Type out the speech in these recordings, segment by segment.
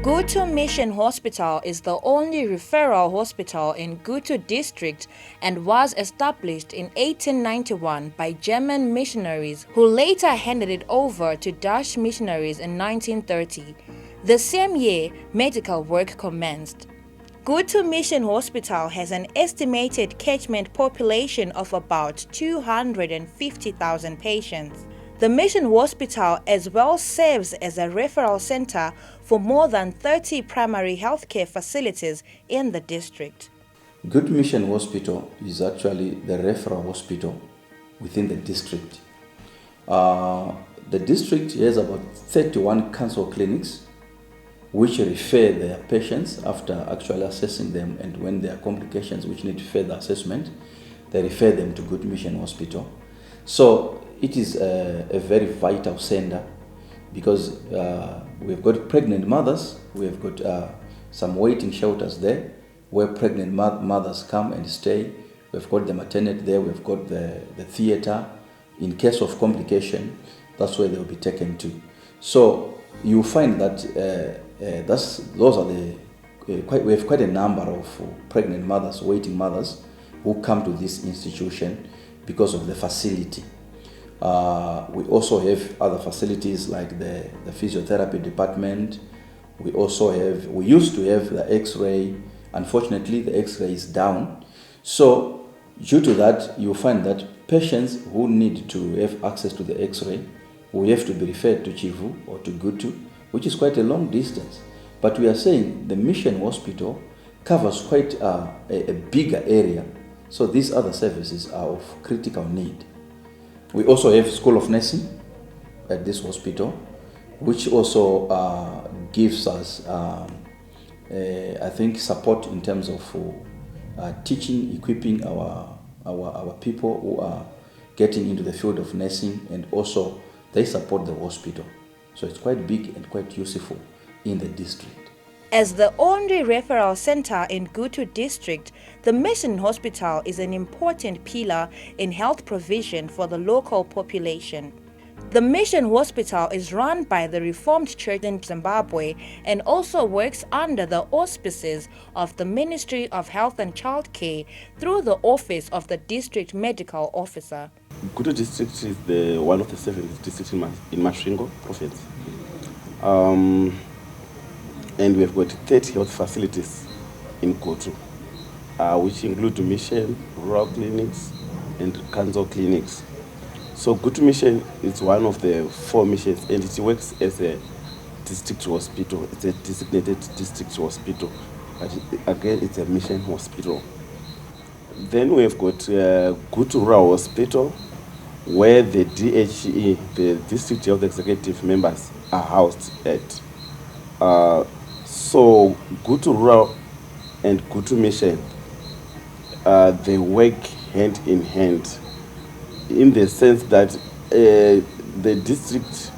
Gutu Mission Hospital is the only referral hospital in Gutu district and was established in 1891 by German missionaries who later handed it over to Dutch missionaries in 1930. The same year, medical work commenced. Gutu Mission Hospital has an estimated catchment population of about 250,000 patients. The Mission Hospital as well serves as a referral center for more than 30 primary healthcare facilities in the district. Gutu Mission Hospital is actually the referral hospital within the district. The district has about 31 cancer clinics which refer their patients after actually assessing them, and when there are complications which need further assessment, they refer them to Gutu Mission Hospital. So it is a very vital center because we've got pregnant mothers, we've got some waiting shelters there where pregnant mothers come and stay. We've got the maternity there, we've got the theater. In case of complication, that's where they'll be taken to. So you find that those are we have quite a number of pregnant mothers, waiting mothers, who come to this institution because of the facility. We also have other facilities like the physiotherapy department. We used to have the X-ray. Unfortunately, the X-ray is down. So due to that, you find that patients who need to have access to the X-ray will have to be referred to Chivu or to Gutu, which is quite a long distance. But we are saying the Mission Hospital covers quite a bigger area. So these other services are of critical need. We also have School of Nursing at this hospital, which also gives us, I think, support in terms of teaching, equipping our people who are getting into the field of nursing, and also they support the hospital. So it's quite big and quite useful in the district. As the only referral center in Gutu district, the Mission Hospital is an important pillar in health provision for the local population. The Mission Hospital is run by the Reformed Church in Zimbabwe and also works under the auspices of the Ministry of Health and Child Care through the Office of the District Medical Officer. Gutu district is one of the 7 districts in Masvingo province. And we have got 30 health facilities in Gutu, which include mission, rural clinics, and cancer clinics. So Gutu Mission is one of the 4 missions, and it works as a district hospital. It's a designated district hospital, but again, it's a mission hospital. Then we have got Gutu Rural Hospital, where the DHE, the District Health Executive members, are housed at. So Gutu Rural and Gutu Mission, they work hand in hand, in the sense that the district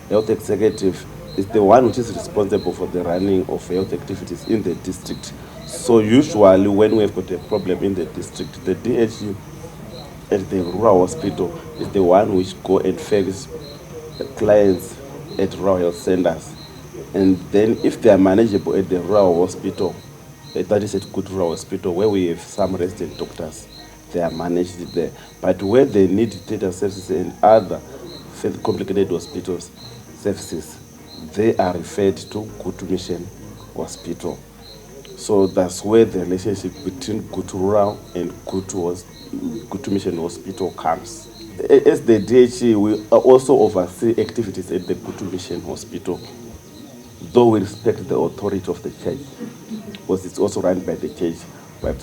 health executive is the one which is responsible for the running of health activities in the district. So usually when we have got a problem in the district, the DHU at the rural hospital is the one which go and fix clients at rural health centers. And then if they are manageable at the rural hospital, that is at Gutu Rural Hospital, where we have some resident doctors, they are managed there. But where they need theatre services and other complicated hospitals services, they are referred to Gutu Mission Hospital. So that's where the relationship between Gutu Rural and Gutu Mission Hospital comes. As the DHE, we also oversee activities at the Gutu Mission Hospital, though we respect the authority of the church, because it's also run by the church. But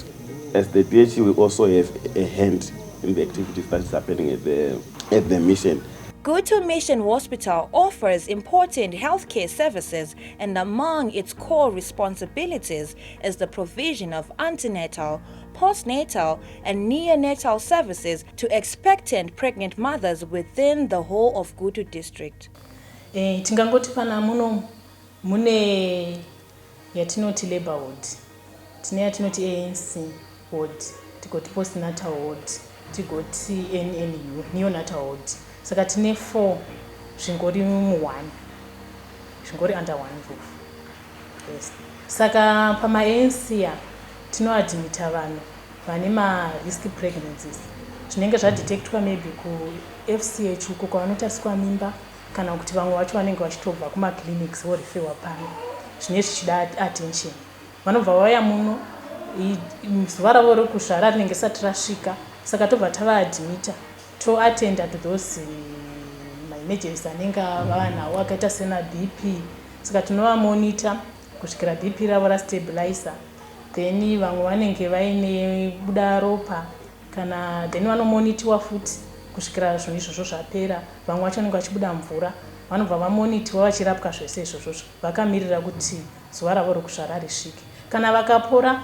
as the DHE, we also have a hand in the activities that is happening at the mission. Gutu Mission Hospital offers important healthcare services, and among its core responsibilities is the provision of antenatal, postnatal, and neonatal services to expectant pregnant mothers within the whole of Gutu district. Tingangoti pana mune yatinoti labor ward, tine yatinoti ANC ward, tigoti postnatal ward, tigoti NNU, neonatal ward. Saka tine 4 zvingori mu1, zvingori under 1 roof. best. Saka pama-ANC tinoadhimita vanhu vane ma-risk pregnancies zvinenge zvadetectwa maybe ku-FCH uko kwavanotariswa mimba kana kuti vamwe vacho vanenge vachitobva kuma-clinics vorifewa pano zvine zvichida attention. Vanobva vauya muno zuva ravo rokuzvara rinenge risati rasvika, saka tobva tavaadhimita toatenda to those ma-emergencies anenge vava nawo akaita sema-BP. Saka tinovamonita kusvikira BP ravo rastabilizer, then vamwe vanenge vaine buda ropa kana then vanomonitiwa futi kusvikira zvinhu izvozvo zvapera. Vamwe vacho vanenge vachibuda mvura, vanobva vamonitiwa vachirapwa zvese izvozvo vakamirira kuti zuva ravo rokuzvara risvike. Kana vakapora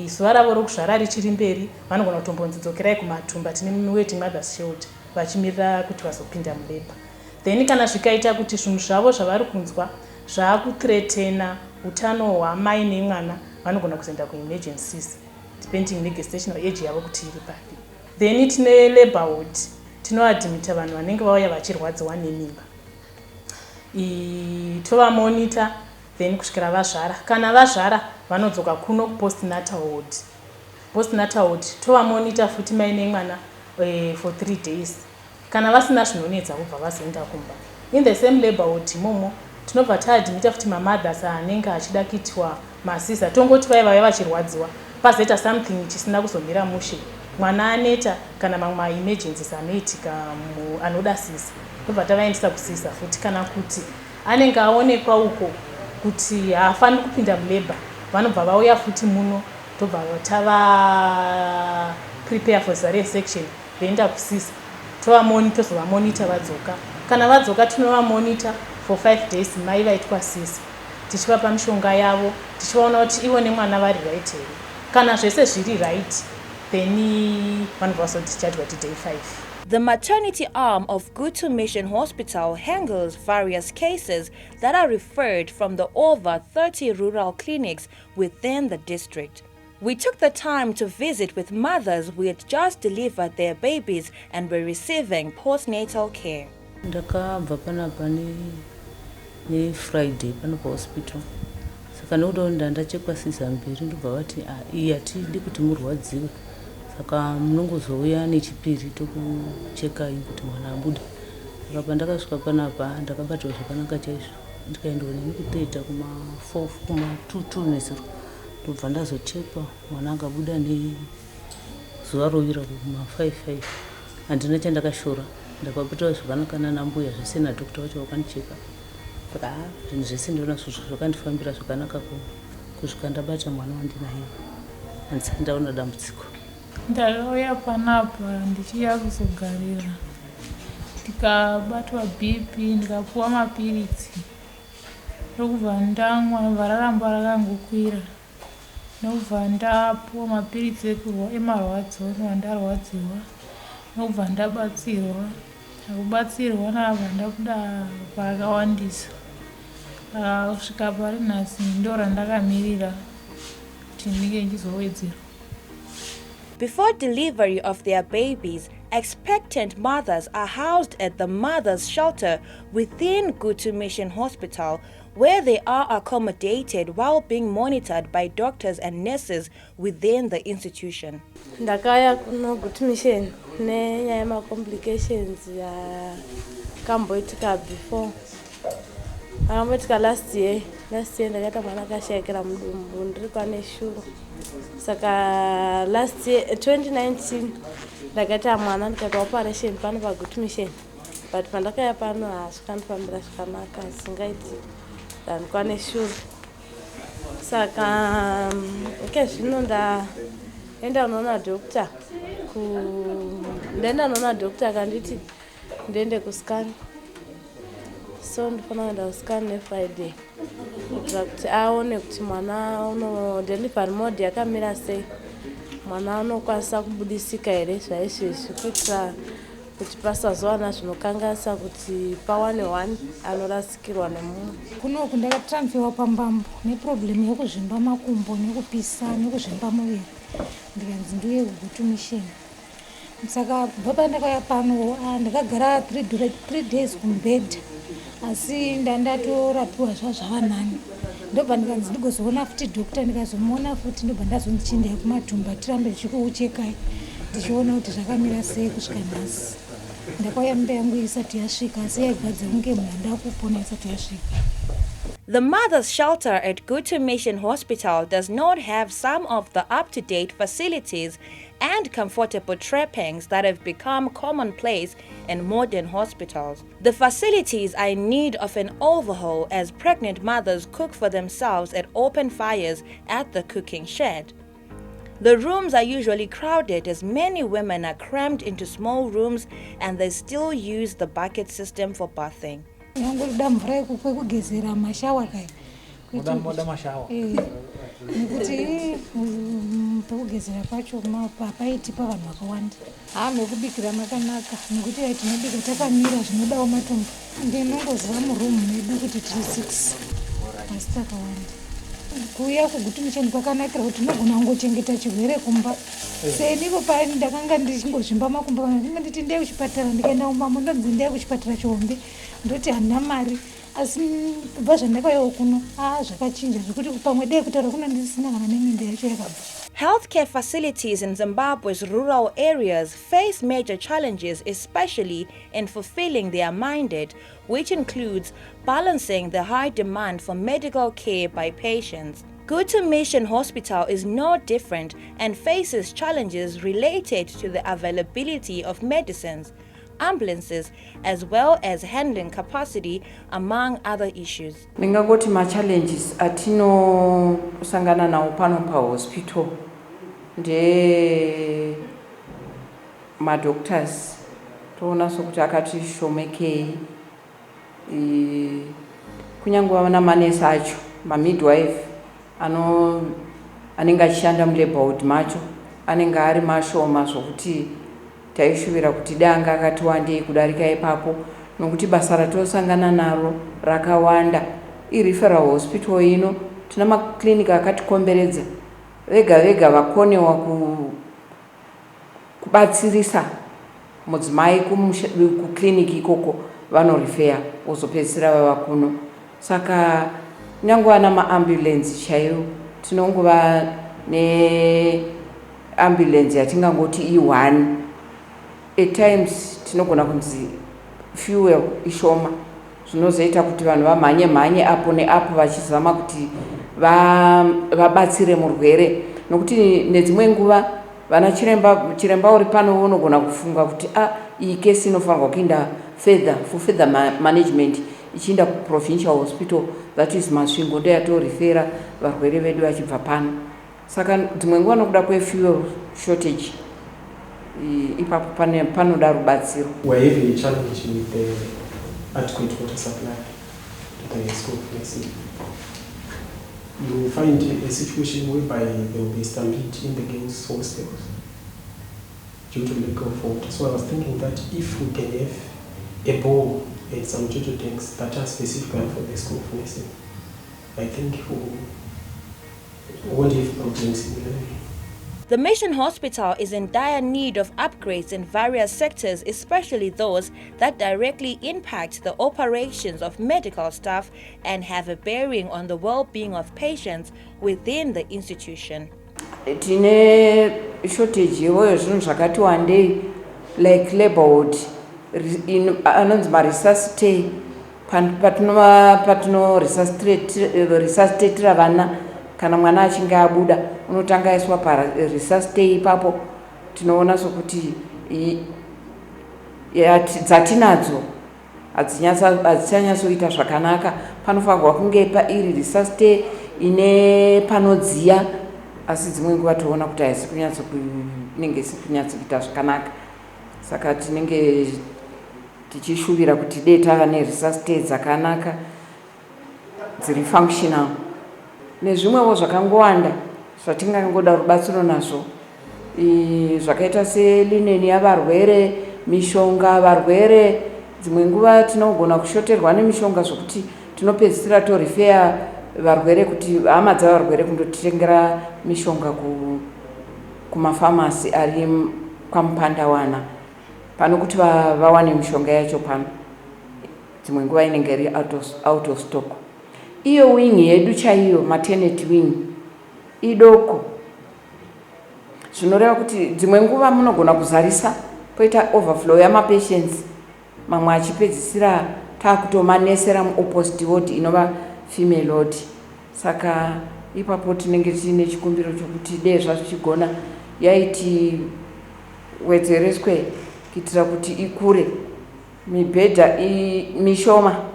zuva ravo rokuzvara richiri mberi, vanogona kutombonzidzokerai kumatumba tine waiting mothers shelter vachimirira kuti vazopinda muleba. Then kana zvikaita kuti zvinhu zvavo zvavari kunzwa zvaakuthreatena utano hwamai nemwana, vanogona kuzoenda ku-emergencies depending negestational age yavo kuti iri papi. Then tine labour ward, tinoadhimita vanhu vanenge vauya vachirwadziwa nemimba. Tovamonita then kusvikira vazvara. Kana vazvara vanodzoka kuno ku-postnatal ward. Postnatal ward tovamonita futi mai nemwana for 3 days. Kana vasina zvinonetsa kubva vazoenda kumba. In the same labour ward imomo tinobva taadhimita futi ma-mothers anenge achida kuitwa masisa. Tongoti vaya vachirwadziwa pazoita something chisina kuzomira mushe, mwana aneta kana mamwe ma-emergencies anoitika anoda sisa, tobva tavaendesa kusisa futi. Kana kuti anenge aonekwa uko kuti haafani kupinda muleba, vanobva vauya futi muno tobva tava prepare for cesarean section voenda kusisa, tozovamonita vadzoka. Kana vadzoka tinovamonita for 5 days mai vaitwa sisa, tichivapa mishonga yavo, tichivaona kuti ivo nemwana vari right here. Kana zvese zviri right, then vanobva vazodischargwa to day 5. The maternity arm of Gutu Mission Hospital handles various cases that are referred from the over 30 rural clinics within the district. We took the time to visit with mothers who had just delivered their babies and were receiving postnatal care. Ndakabva panapa Friday pano hospital. Saka nokuti ndandachekwa sisa mbiri ndobva vati iyi hatidi kuti murwadziwe. Saka munongozouya nechipiri tokucheka kuti mwana abude. Saka pandakasvika panapa ndakabatwa zvakanaka chaizvo. Ndikaendawo nekuteta kuma-4 kuma-2 nezero. Ndobva ndazochekwa mwana akabuda nezuva rovira kuma-5. Handina chandakashora. Ndakabatawo zvakanaka nanambuya zvese nadhokota wacho wakandicheka. Saka zvinhu zvese ndinoona zvakandifambira zvakanaka kusvika ndabata mwana wandinaye. Handisati ndaona dambudziko. Ndakauya panapa ndichiya kuzogarira, ndikabatwa BP, ndikapuwa mapiritsi ndokubva ndamwa, ndobva raramba rakangokwira. Ndobva ndapuwa mapiritsi emarwadzo ndowandarwadziwa, ndobva ndabatsirwa. Ndakubatsirwa ndabva ndabuda pakawandisa. Kusvika pari nhasi ndora ndakamirira kuti ndinge ndichizowedzerwa. Before delivery of their babies, expectant mothers are housed at the Mothers' Shelter within Gutu Mission Hospital, where they are accommodated while being monitored by doctors and nurses within the institution. Ndakaya kuno Gutu Mission nenyaya yema-complications yakamboitika before. Akamboitika last year ndakaita mwana akashaikira mudumbu ndiri kwane shuro. Saka last year 2019 ndakaita mwana ndikaita operation pano paGutu Mission, but pandakaya pano hazvikandifambira zvakanaka, singaiti ndandikwane shuro. Saka zvino ndaenda kunoona doctor akanditi ndiende kuscan. So ndifana kuenda kuscan neFriday kuitira kuti aone kuti mwana uno delivery mode yakamira sei, mwana unokwanisa kubudisika here zvaizvizvi, kuitira kuti pasazowana zvinokanganisa kuti pawane one anorasikirwa nemumwe. Kunoku ndakatransferwa pambambo neproblem yekuzvimba makumbo nekupisa nekuzvimba muviri, ndikanzi ndiuye kuGutu Mission. saka kubva pandakauya pano ndakagara 3 days kumbedha, asi ndandatorapiwa zvavanani. Ndobva ndikanzi ndigozoona futi dhokta, ndikazomuona futi ndobva ndazondichindai kumatumba tirambe tichikuuchekai tichiona kuti zvakamira sei kusvika nhasi. Ndakauya mimba yangu isati yasvika, asi yaibvadza kunge munhu andakupona isati yasvika. The mother's shelter at Gutu Mission Hospital does not have some of the up-to-date facilities and comfortable trappings that have become commonplace in modern hospitals. The facilities are in need of an overhaul as pregnant mothers cook for themselves at open fires at the cooking shed. The rooms are usually crowded as many women are crammed into small rooms and they still use the bucket system for bathing. Nyangoda mvura yekugezera mashawa kai. Moda mashawa. Nekuti pekugezera pacho papaiti pavanhu vakawanda. Nokubikira makanaka nekuti tinobika takamira zvinodawo matombo. Ndinongoziva murumu medu kuti tiri 6 asi takawanda. Kuuya kuGutu Mission kwakanakira kuti unogona kungochengeta chirwere kumba. Senipo paya ndakanga ndichingozvimba makumba nditi ndei kuchipatara, ndikaenda kumba ndonzi ndei kuchipatara chihombe ndoti handina mari, asi kubva zvandakauyawo kuno zvakachinja zvekuti pamwe dei kutaura kuno ndisina kana nemimba yacho yakabva. Healthcare facilities in Zimbabwe's rural areas face major challenges, especially in fulfilling their mandate, which includes balancing the high demand for medical care by patients. Gutu Mission Hospital is no different and faces challenges related to the availability of medicines, ambulances, as well as handling capacity, among other issues. Ndingangoti ma-challenges atinosangana nawo pano pahospital nde madoctors toona sokuti akati shomekei, kunyange namanesi acho mamidwife anenge achishanda mulabor ward macho anenge ari mashoma zvokuti taishuvira kuti danga akati wandei kudarika ipapo, nokuti basa ratosangana naro rakawanda. I-referral hospital ino tina maklinika akatikomberedza, vega vega vakonewa kubatsirisa mudzimai kukliniki ikoko vanorifeya wozopedzisira vava kuno. Saka nyangova namaambulensi chaiwo tinongova neambulensi yatingangoti i1. At times tinogona kunzi fuel ishoma, zvinozoita kuti vanhu vamhanye apo neapo vachizama kuti vabatsire murwere, nokuti nedzimwe nguva vana chiremba uri pano unogona kufunga kuti iyi kesi inofanirwa kuenda for further management ichienda kuprovincial hospital, that is Masvingo, ndo yatorifera varwere vedu vachibva pano. Saka dzimwe nguva nokuda kwefuel shortage ipapo panoda rubatsiro. We're having a challenge with the adequate water supply to the school of nursing. You will find a situation whereby there will be stampede in the girls' hostels due to lack of water. So I was thinking that if we can have a bowl and some Gutu tanks that are specifically for the school of nursing, I think we won't have problems similarly. The Mission Hospital is in dire need of upgrades in various sectors, especially those that directly impact the operations of medical staff and have a bearing on the well-being of patients within the institution. Tine shortage yevoyo zvinhu zvakati wandei, like labor ward anonzi maresuscitate, patino resuscitatira vana kana mwana achinge abuda unotanga aiswa paresuscitate. Ipapo tinoona sokuti dzatinadzo hadzichanyatsoita zvakanaka. Panofanirwa kunge iri resuscitate ine panodziya, asi dzimwe nguva toona kuti inenge isi kunyatsoita zvakanaka. Saka tinenge tichishuvira kuti dei tava neresuscitate dzakanaka dziri functional nezvimwewo zvakangowanda zvatingangoda rubatsiro nazvo, zvakaita selineni yavarwere, mishonga varwere. Dzimwe nguva tinogona kushoterwa nemishonga zvokuti tinopedzisira torifeya varwere kuti hama dzavarwere kundotitengera mishonga kumafamasi ari kwamupandawana pano kuti vawane mishonga yacho pano dzimwe nguva inenge iri out of stock. Iyo wing yedu chaiyo maternity wing idoko, zvinoreva kuti dzimwe nguva munogona kuzarisa poita overflow yamapatients, mamwe achipedzisira takutomanesera muopposite ward inova female ward. Saka ipapo tinenge tiine chikumbiro chokuti dei zvazvichigona yaiti wedzereswe kuitira kuti ikure, mibhedha mishoma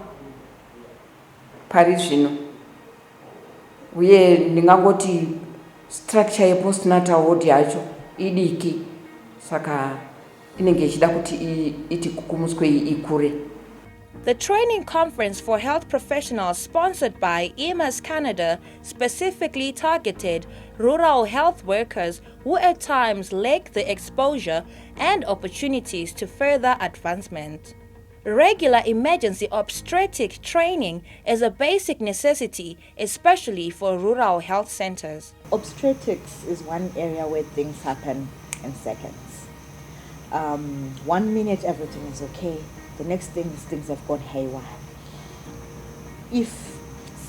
pari zvino, uye ndingangoti structure yepostnatal ward yacho idiki, saka inenge ichida kuti iti kukumuswe ikure. The training conference for health professionals sponsored by EMAS Canada specifically targeted rural health workers who at times lack the exposure and opportunities to further advancement. Regular emergency obstetric training is a basic necessity, especially for rural health centers. Obstetrics is one area where things happen in seconds. 1 minute everything is okay, the next thing is things have gone haywire. If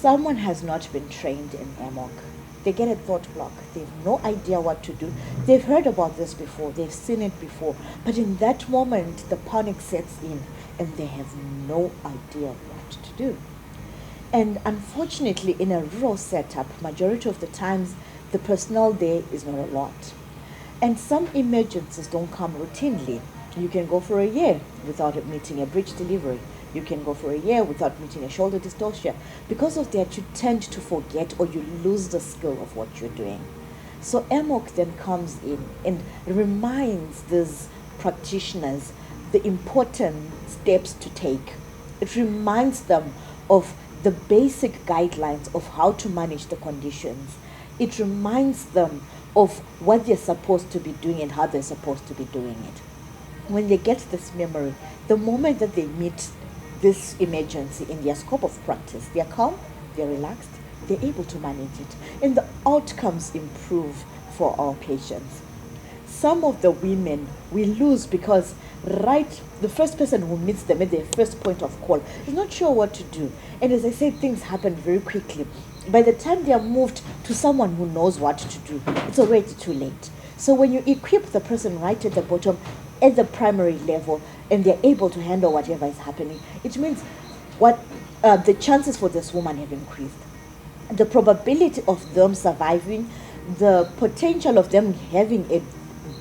someone has not been trained in EMOC, they get a thought block. They have no idea what to do. They've heard about this before, they've seen it before, but in that moment the panic sets in and they have no idea what to do. And unfortunately, in a rural setup, majority of the times the personnel there is not a lot. And some emergencies don't come routinely. You can go for a year without meeting a breech delivery. You can go for a year without meeting a shoulder dystocia. Because of that, you tend to forget or you lose the skill of what you're doing. So EMOC then comes in and reminds these practitioners the important steps to take. It reminds them of the basic guidelines of how to manage the conditions. It reminds them of what they're supposed to be doing and how they're supposed to be doing it. When they get this memory, the moment that they meet this emergency in their scope of practice, they're calm, they're relaxed, they're able to manage it, and the outcomes improve for our patients. Some of the women we lose because the first person who meets them at their first point of call is not sure what to do. And as I said, things happen very quickly. By the time they are moved to someone who knows what to do, it's already too late. So when you equip the person right at the bottom, at the primary level, and they're able to handle whatever is happening, it means the chances for this woman have increased. The probability of them surviving, the potential of them having a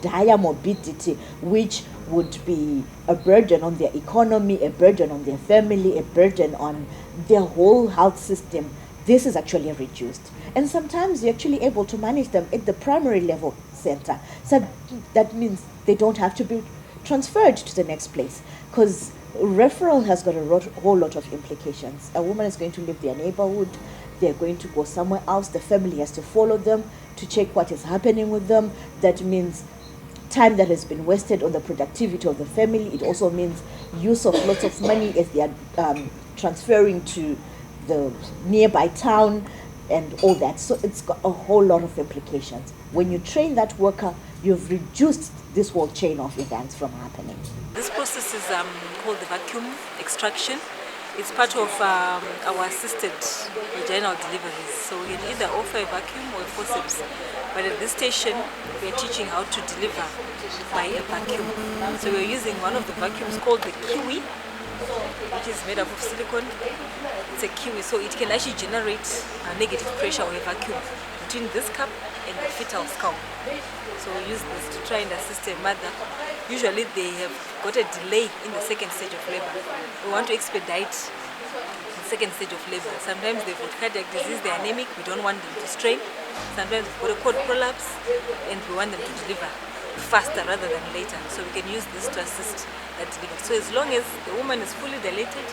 dire morbidity, which would be a burden on their economy, a burden on their family, a burden on their whole health system, this is actually reduced. And sometimes you're actually able to manage them at the primary level center. So that means they don't have to be transferred to the next place, because referral has got a whole lot of implications. A woman is going to leave their neighborhood, they're going to go somewhere else, the family has to follow them to check what is happening with them. That means time that has been wasted on the productivity of the family. It also means use of lots of money as they are transferring to the nearby town and all that. So it's got a whole lot of implications. When you train that worker, you've reduced this whole chain of events from happening. This process is called the vacuum extraction. It's part of our assisted vaginal deliveries. So we can either offer a vacuum or a forceps. But at this station, we are teaching how to deliver by a vacuum. So we're using one of the vacuums called the Kiwi, which is made up of silicone. It's a Kiwi, so it can actually generate a negative pressure or a vacuum between this cup and the fetal scalp. So we use this to try and assist a mother. Usually they have got a delay in the second stage of labor. We want to expedite the second stage of labor. Sometimes they've got cardiac disease, they're anemic, we don't want them to strain. Sometimes they've got a cord prolapse and we want them to deliver faster rather than later. So we can use this to assist that delivery. So as long as the woman is fully dilated,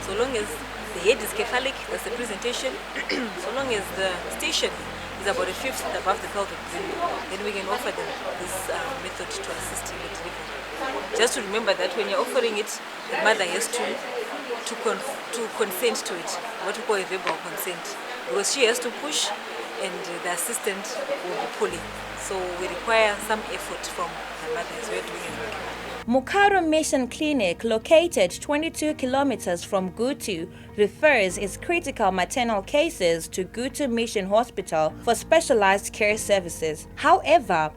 so long as the head is cephalic, that's the presentation, so long as the station is about a fifth above the pelvic rim, then we can offer them this method to assist in the delivery. Just to remember that when you're offering it, the mother has to to consent to it, what we call a verbal consent, because she has to push and the assistant will be pulling. So we require some effort from the mothers. We're doing it. Mukaro Mission Clinic, located 22 kilometers from Gutu, refers its critical maternal cases to Gutu Mission Hospital for specialized care services. However,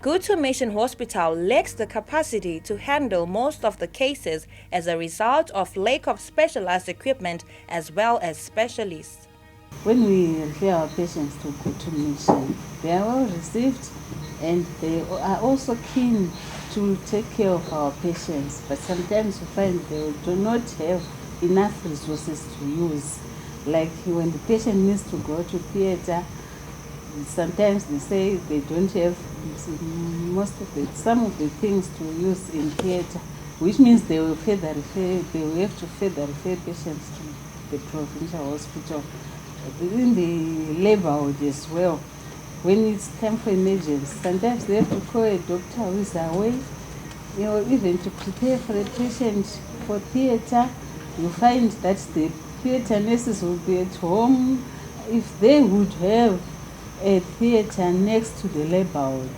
Gutu Mission Hospital lacks the capacity to handle most of the cases as a result of lack of specialized equipment as well as specialists. When we refer our patients to Gutu Mission, they are well received and they are also keen to take care of our patients, but sometimes we find they do not have enough resources to use. Like when the patient needs to go to theater, sometimes they say they don't have some of the things to use in theater, which means they will have to further refer patients to the provincial hospital. In the labor ward as well, when it's time for emergency, sometimes they have to call a doctor who is away, even to prepare for a patient for theater. You find that the theater nurses will be at home. If they would have a theater next to the labor ward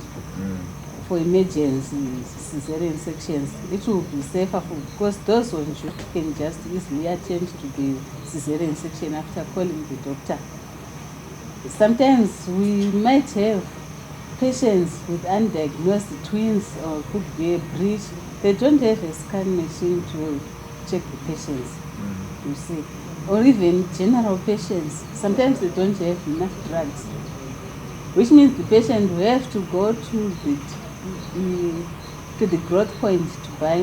for emergency cesarean sections, it will be safer because those ones you can just easily attend to the cesarean section after calling the doctor. Sometimes we might have patients with undiagnosed twins or could be a breech. They don't have a scan machine to check the patients, you see. Or even general patients, sometimes they don't have enough drugs, which means the patient will have to go to the growth point to buy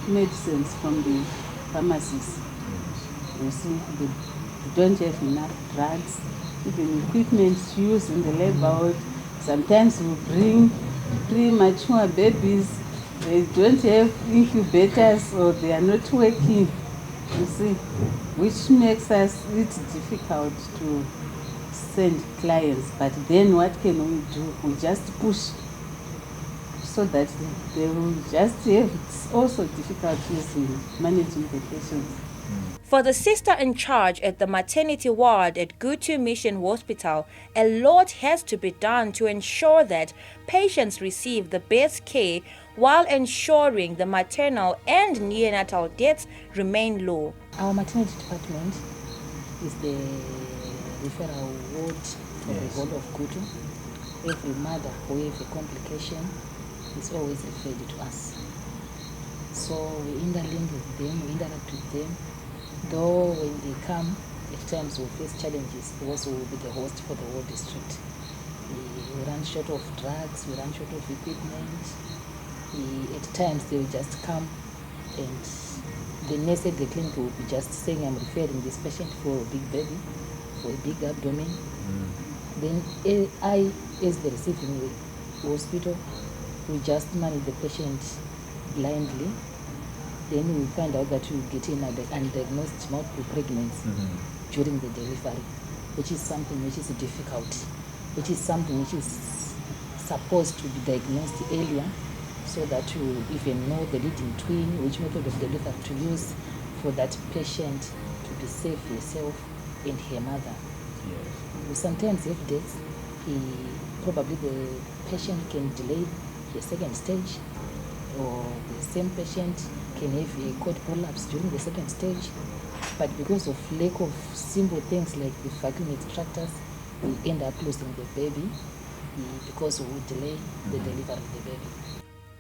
medicines from the pharmacies. You see, they don't have enough drugs, even equipment to use in the labor ward. Sometimes we bring premature babies, they don't have incubators or they are not working, you see, which makes it difficult to send clients. But then what can we do? We just push so that they will just have. It's also difficulties in managing the patients. For the sister in charge at the maternity ward at Gutu Mission Hospital, a lot has to be done to ensure that patients receive the best care while ensuring the maternal and neonatal deaths remain low. Our maternity department is the referral ward for the whole of Gutu. Every mother who has a complication is always referred to us. So we interlink with them, we interact with them. Though when they come, at times we face challenges because we will be the host for the whole district. We run short of drugs, we run short of equipment. At times they will just come and the nurse at the clinic will be just saying, I'm referring this patient for a big baby, for a big abdomen. Then I, as the receiving hospital, we just manage the patient blindly. Then we find out that we get in undiagnosed multiple pregnancy during the delivery, which is something which is difficult, which is something which is supposed to be diagnosed earlier so that you even know the leading twin, which method of delivery to use for that patient to be safe herself and her mother. We sometimes have deaths, probably the patient can delay the second stage, or the same patient can have a cord prolapse during the second stage, but because of lack of simple things like the vacuum extractors, we end up losing the baby because we delay the delivery of the baby.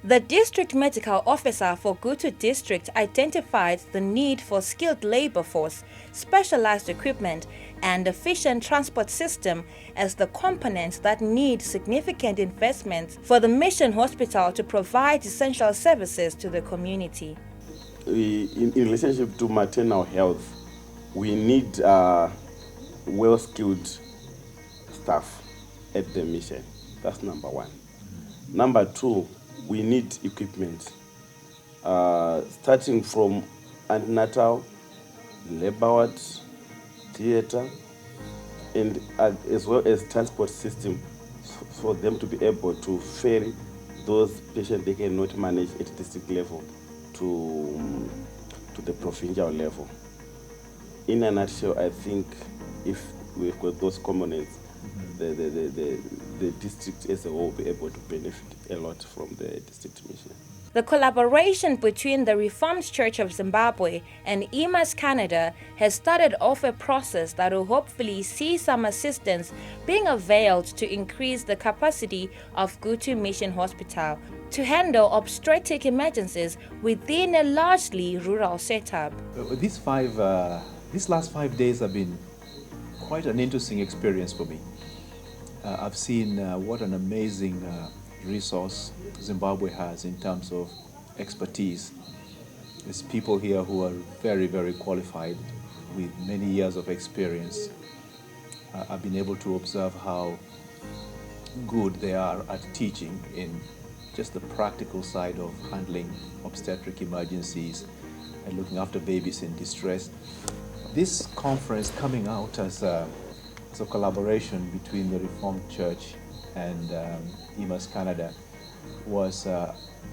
The district medical officer for Gutu district identified the need for skilled labor force, specialized equipment, and efficient transport system as the components that need significant investments for the mission hospital to provide essential services to the community. In relationship to maternal health, we need well-skilled staff at the mission. That's number one. Number two, we need equipment, starting from antenatal, labor ward, theater, and as well as transport system for them to be able to ferry those patients they cannot manage at district level to the provincial level. in a nutshell, I think if we've got those components, the district as a whole will be able to benefit a lot from the district mission. The collaboration between the Reformed Church of Zimbabwe and EMAS Canada has started off a process that will hopefully see some assistance being availed to increase the capacity of Gutu Mission Hospital to handle obstetric emergencies within a largely rural setup. These last 5 days have been quite an interesting experience for me. I've seen what an amazing resource Zimbabwe has in terms of expertise. There's people here who are very, very qualified with many years of experience. I've been able to observe how good they are at teaching in just the practical side of handling obstetric emergencies and looking after babies in distress. This conference coming out as a collaboration between the Reformed Church and EMAS Canada was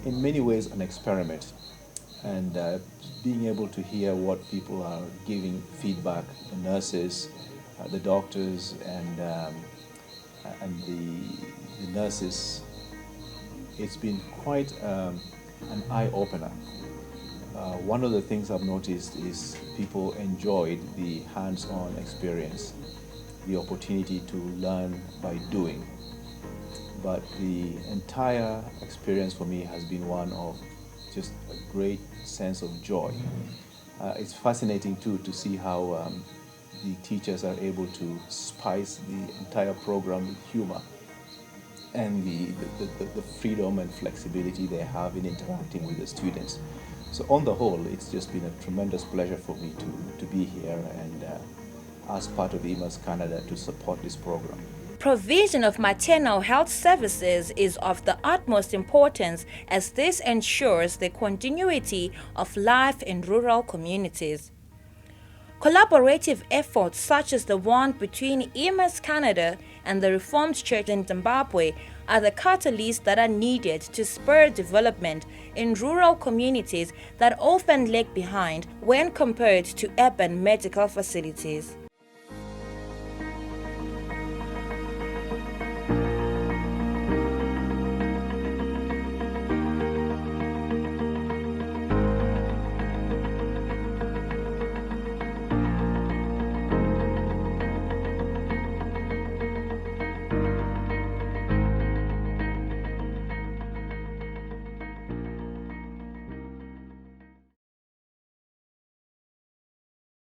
in many ways an experiment, and being able to hear what people are giving feedback, the nurses, the doctors, and the nurses, it's been quite an eye-opener. One of the things I've noticed is people enjoyed the hands-on experience, the opportunity to learn by doing. But the entire experience for me has been one of just a great sense of joy. It's fascinating too to see how the teachers are able to spice the entire program with humor and the freedom and flexibility they have in interacting with the students. So on the whole, it's just been a tremendous pleasure for me to be here and as part of EMAS Canada to support this program. Provision of maternal health services is of the utmost importance, as this ensures the continuity of life in rural communities. Collaborative efforts such as the one between EMAS Canada and the Reformed Church in Zimbabwe are the catalysts that are needed to spur development in rural communities that often lag behind when compared to urban medical facilities.